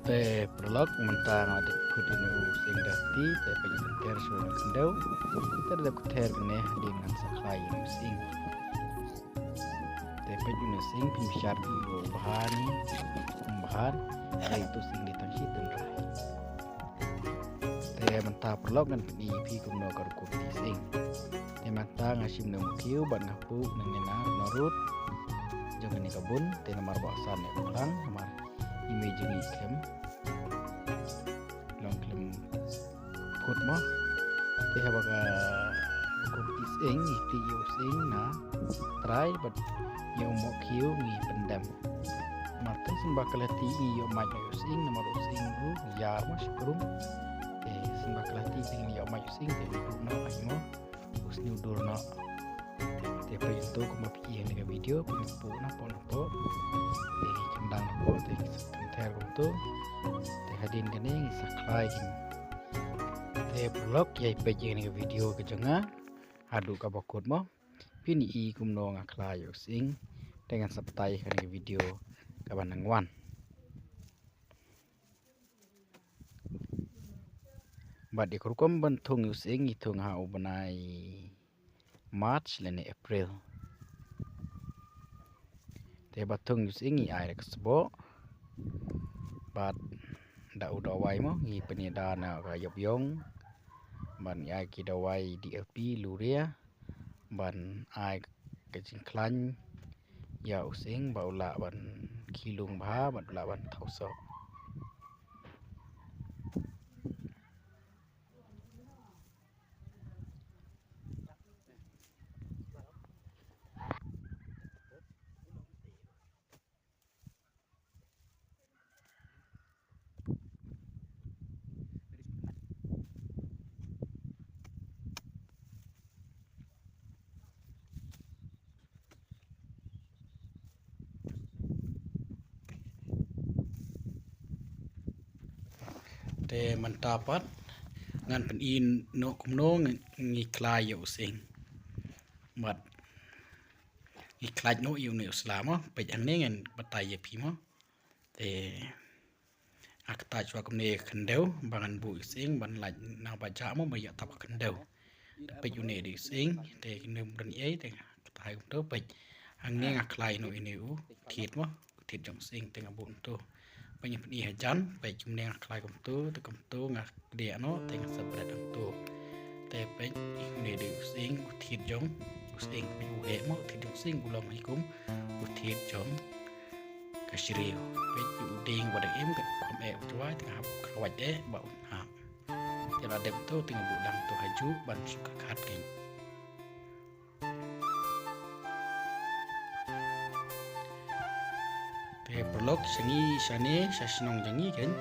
Te prolog mentang ada put inu sing dati te penyeter suara kendau terda kuter kene dengan sakai inu sing te penjuna sing pembesar ibu bahan bahan itu sing ditangsi tenrai te mentang prolog kan ni pi kumno karukum sing te mentang asim nang kiu ban ngapu nang nena norut jangan ni kabun te nomor baksan ne pulang nomor image ni kem long klem put mo te habaga kompis eng iti yo sing na try but yo mo kiu ni pendam martin sembah kelati yo mai yo sing nomor sing ru yar mas kurum te sembah kelati sing yo mai sing te no aimo usni udur no te pa itu ko mapi yang video pinpo na po te cendang po te kanter to te hadin kene saklai te blog yai page ni video ke janga adu ka bakut mo pini I kumno ngaklai yo sing dengan sabtai kan video ka banangwan bad ikurum bentung yo sing itung ha ubanai March lene April te batung yo sing I air kesbo bat da udawai mo ngi penidana ka yobyong ban ya ki dawai DLP luria ban ai ke jingklan ya using baula ban kilung ba ban la ban thauso te mantapat ngan pen in no kumno ngi klai yo sing mat ngi klai no yo ne islam pe anne ngan batai ye phimo te akta chwa kumne khandeu bangan bu sing ban laj na baja mo ya tap khandeu pe yu ne di sing te nem dan ye te tai to pe anne nga klai no inu thit mo thit jong sing te ngabun to banyak ni hajan baik jumlah yang kelai komtu ngak dia no tengah seberat komtu tapi ini dia using utit jong using uhe mo utit jong sing ulang hikum utit jong kasih baik uding pada em kat kom tua tengah kawat bau ha tiada dem tu tengah bulan tu haju ban suka kat king te prolog sangi sane sasnong jangi kan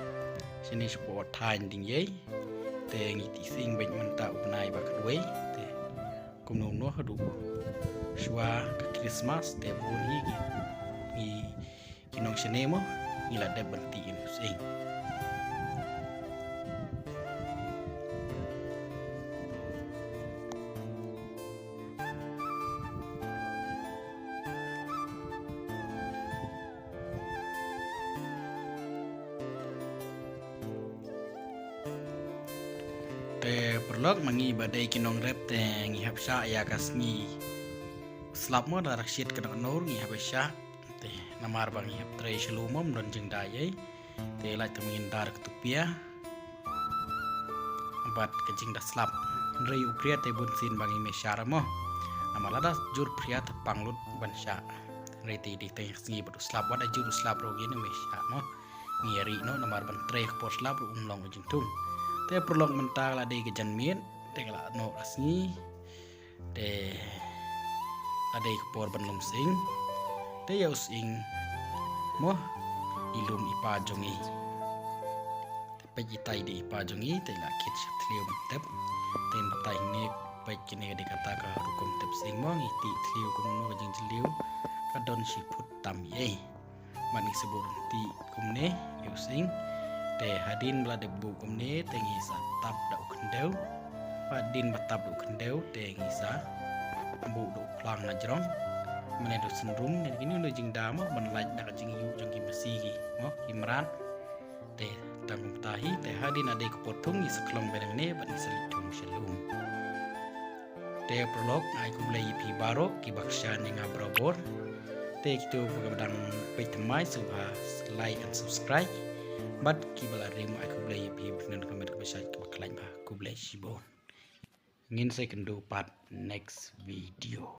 sini support time ding ye te ngiti sing baik menta upnai ba kadwe te kumno no hadu shwa ka Christmas te buni gi kinong sene mo ngila de benti in sing te prolog mangi badai kinong rep te ngi hapsha ya kasngi slap mo da rakshit kana nor ngi hapsha te namar bangi hap tre shlumom don jing dai te lai te mingin dar ketupia bat kejing da slap rei upria te bun sin bangi meshara mo amala da jur pria te panglut bansha rei te di te ngi badu slap wada jur slap ro gini mesha mo ngi ri no namar ban tre por slap ro umlong jing tung te prolog mentang la de kejan mien te kala no asni te ade por banlum sing te yau sing mo ilum ipa jongi te pejitai de ipa jongi te la kit satliu tep ten batai ne pejine de kata ka rukum tep sing mo ngiti tliu kumno jing tliu kadon siput tam ye mani sebur ti kumne yau sing te hadin bla debu kumne te ngisa tap da ukendeu hadin batap ukendeu te ngisa bu do klang na jrong mane do senrum ne kini no jing dama man laj da jing yu jang ki besi ki mo kimran te tangum tahi te hadin ade ko potung is klong benang ne ban selitung shalom te prolog ai ku blai pi baro ki baksha ni ngabrobor te kitu pagadang pitamai subha like and subscribe but ki bala rem ai ku blai pi nan comment ko besai ko klaim ba ku blai shibon ngin second do part next video